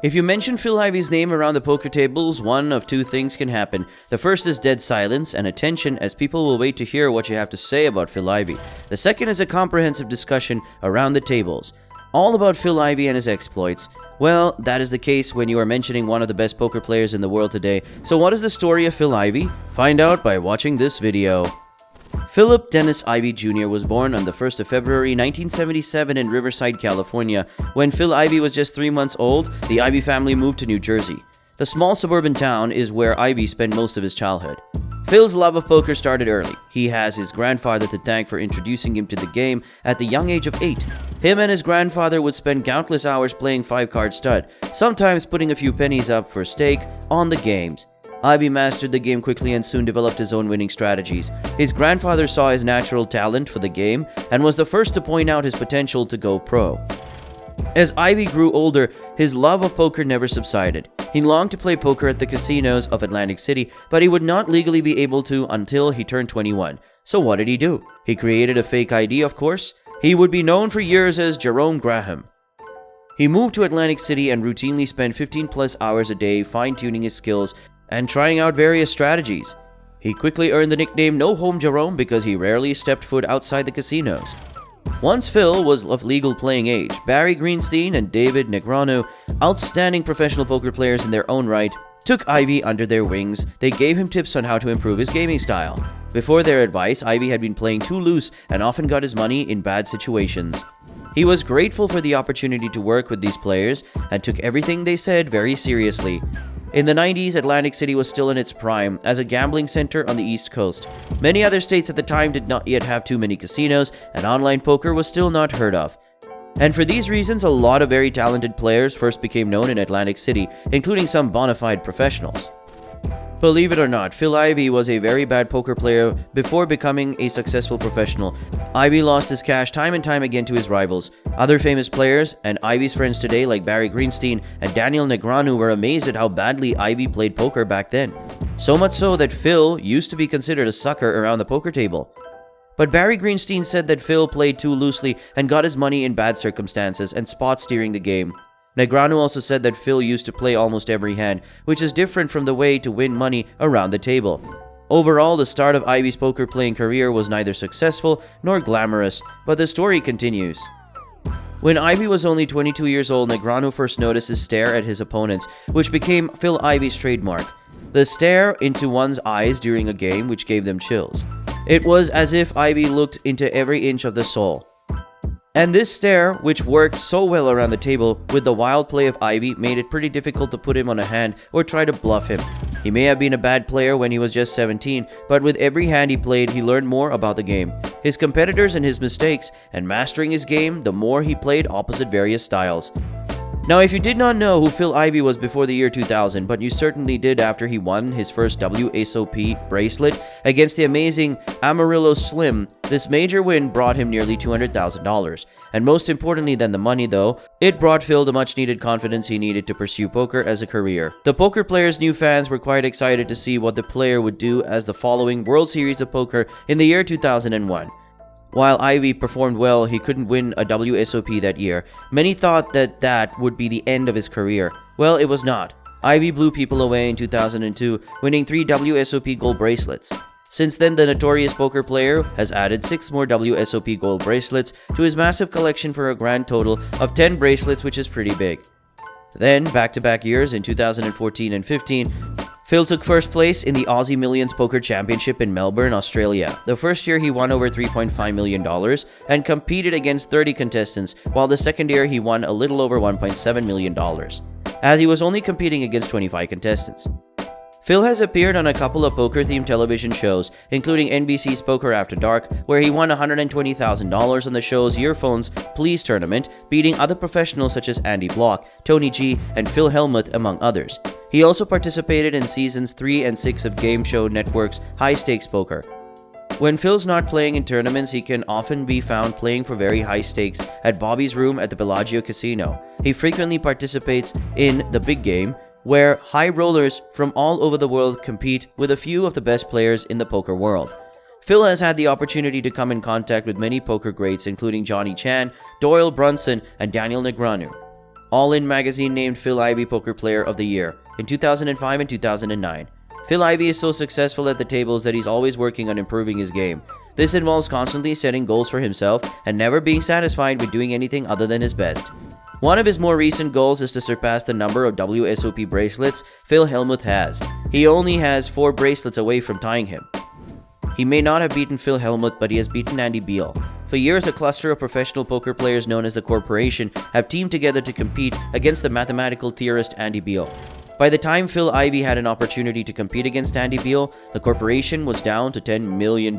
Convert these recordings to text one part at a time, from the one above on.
If you mention Phil Ivey's name around the poker tables, one of two things can happen. The first is dead silence and attention, as people will wait to hear what you have to say about Phil Ivey. The second is a comprehensive discussion around the tables, all about Phil Ivey and his exploits. Well, that is the case when you are mentioning one of the best poker players in the world today. So what is the story of Phil Ivey? Find out by watching this video. Philip Dennis Ivey Jr. was born on the 1st of February 1977 in Riverside, California. When Phil Ivey was just 3 months old, the Ivey family moved to New Jersey. The small suburban town is where Ivey spent most of his childhood. Phil's love of poker started early. He has his grandfather to thank for introducing him to the game at the young age of 8. Him and his grandfather would spend countless hours playing 5-card stud, sometimes putting a few pennies up for stake on the games. Ivey mastered the game quickly and soon developed his own winning strategies. His grandfather saw his natural talent for the game and was the first to point out his potential to go pro. As Ivey grew older, his love of poker never subsided. He longed to play poker at the casinos of Atlantic City, but he would not legally be able to until he turned 21. So what did he do? He created a fake ID, of course. He would be known for years as Jerome Graham. He moved to Atlantic City and routinely spent 15 plus hours a day fine-tuning his skills and trying out various strategies. He quickly earned the nickname No Home Jerome because he rarely stepped foot outside the casinos. Once Phil was of legal playing age, Barry Greenstein and David Negreanu, outstanding professional poker players in their own right, took Ivey under their wings. They gave him tips on how to improve his gaming style. Before their advice, Ivey had been playing too loose and often got his money in bad situations. He was grateful for the opportunity to work with these players and took everything they said very seriously. In the 90s, Atlantic City was still in its prime as a gambling center on the East Coast. Many other states at the time did not yet have too many casinos, and online poker was still not heard of. And for these reasons, a lot of very talented players first became known in Atlantic City, including some bona fide professionals. Believe it or not, Phil Ivey was a very bad poker player before becoming a successful professional. Ivey lost his cash time and time again to his rivals. Other famous players and Ivey's friends today like Barry Greenstein and Daniel Negreanu were amazed at how badly Ivey played poker back then. So much so that Phil used to be considered a sucker around the poker table. But Barry Greenstein said that Phil played too loosely and got his money in bad circumstances and spot steering the game. Negreanu also said that Phil used to play almost every hand, which is different from the way to win money around the table. Overall, the start of Ivey's poker playing career was neither successful nor glamorous, but the story continues. When Ivey was only 22 years old, Negreanu first noticed his stare at his opponents, which became Phil Ivey's trademark. The stare into one's eyes during a game which gave them chills. It was as if Ivey looked into every inch of the soul. And this stare, which worked so well around the table with the wild play of Ivey, made it pretty difficult to put him on a hand or try to bluff him. He may have been a bad player when he was just 17, but with every hand he played, he learned more about the game, his competitors and his mistakes, and mastering his game the more he played opposite various styles. Now, if you did not know who Phil Ivey was before the year 2000, but you certainly did after he won his first WSOP bracelet against the amazing Amarillo Slim, this major win brought him nearly $200,000. And most importantly than the money though, it brought Phil the much needed confidence he needed to pursue poker as a career. The poker player's new fans were quite excited to see what the player would do as the following World Series of Poker in the year 2001. While Ivey performed well, he couldn't win a WSOP that year. Many thought that that would be the end of his career. Well, it was not. Ivey blew people away in 2002, winning 3 WSOP gold bracelets. Since then, the notorious poker player has added 6 more WSOP gold bracelets to his massive collection for a grand total of 10 bracelets, which is pretty big. Then, back-to-back years in 2014 and 15, Phil took first place in the Aussie Millions Poker Championship in Melbourne, Australia. The first year he won over $3.5 million and competed against 30 contestants, while the second year he won a little over $1.7 million, as he was only competing against 25 contestants. Phil has appeared on a couple of poker-themed television shows, including NBC's Poker After Dark, where he won $120,000 on the show's Earphones Please tournament, beating other professionals such as Andy Block, Tony G, and Phil Hellmuth, among others. He also participated in seasons 3 and 6 of Game Show Network's High Stakes Poker. When Phil's not playing in tournaments, he can often be found playing for very high stakes at Bobby's Room at the Bellagio Casino. He frequently participates in the big game, where high rollers from all over the world compete with a few of the best players in the poker world. Phil has had the opportunity to come in contact with many poker greats, including Johnny Chan, Doyle Brunson, and Daniel Negreanu. All In magazine named Phil Ivey Poker Player of the Year in 2005 and 2009. Phil Ivey is so successful at the tables that he's always working on improving his game. This involves constantly setting goals for himself and never being satisfied with doing anything other than his best. One of his more recent goals is to surpass the number of WSOP bracelets Phil Hellmuth has. He only has 4 bracelets away from tying him. He may not have beaten Phil Hellmuth, but he has beaten Andy Beal. For years, a cluster of professional poker players known as the Corporation have teamed together to compete against the mathematical theorist Andy Beal. By the time Phil Ivey had an opportunity to compete against Andy Beal, the Corporation was down to $10 million.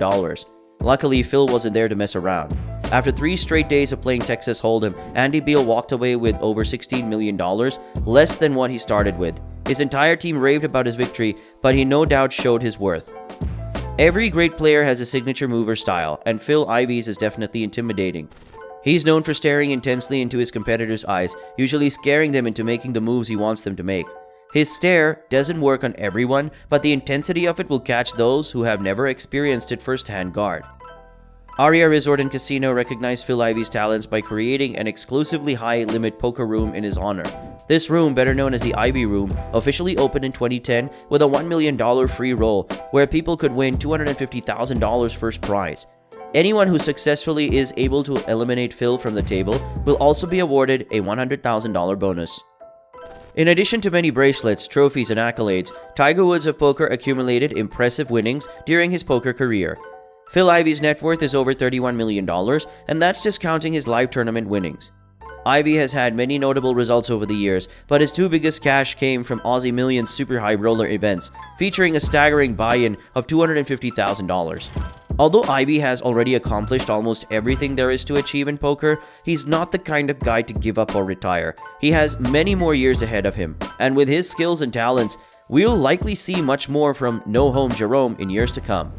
Luckily, Phil wasn't there to mess around. After 3 straight days of playing Texas Hold'em, Andy Beal walked away with over $16 million, less than what he started with. His entire team raved about his victory, but he no doubt showed his worth. Every great player has a signature move or style, and Phil Ivey's is definitely intimidating. He's known for staring intensely into his competitors' eyes, usually scaring them into making the moves he wants them to make. His stare doesn't work on everyone, but the intensity of it will catch those who have never experienced it firsthand guard. Aria Resort and Casino recognized Phil Ivey's talents by creating an exclusively high-limit poker room in his honor. This room, better known as the Ivey Room, officially opened in 2010 with a $1 million free roll, where people could win $250,000 first prize. Anyone who successfully is able to eliminate Phil from the table will also be awarded a $100,000 bonus. In addition to many bracelets, trophies, and accolades, Tiger Woods of poker accumulated impressive winnings during his poker career. Phil Ivey's net worth is over $31 million, and that's just counting his live tournament winnings. Ivey has had many notable results over the years, but his 2 biggest cash came from Aussie Millions Super High Roller events, featuring a staggering buy-in of $250,000. Although Ivey has already accomplished almost everything there is to achieve in poker, he's not the kind of guy to give up or retire. He has many more years ahead of him, and with his skills and talents, we'll likely see much more from No Home Jerome in years to come.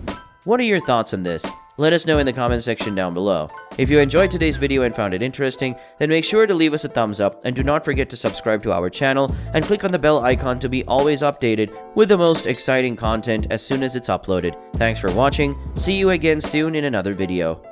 What are your thoughts on this? Let us know in the comment section down below. If you enjoyed today's video and found it interesting, then make sure to leave us a thumbs up, and do not forget to subscribe to our channel and click on the bell icon to be always updated with the most exciting content as soon as it's uploaded. Thanks for watching. See you again soon in another video.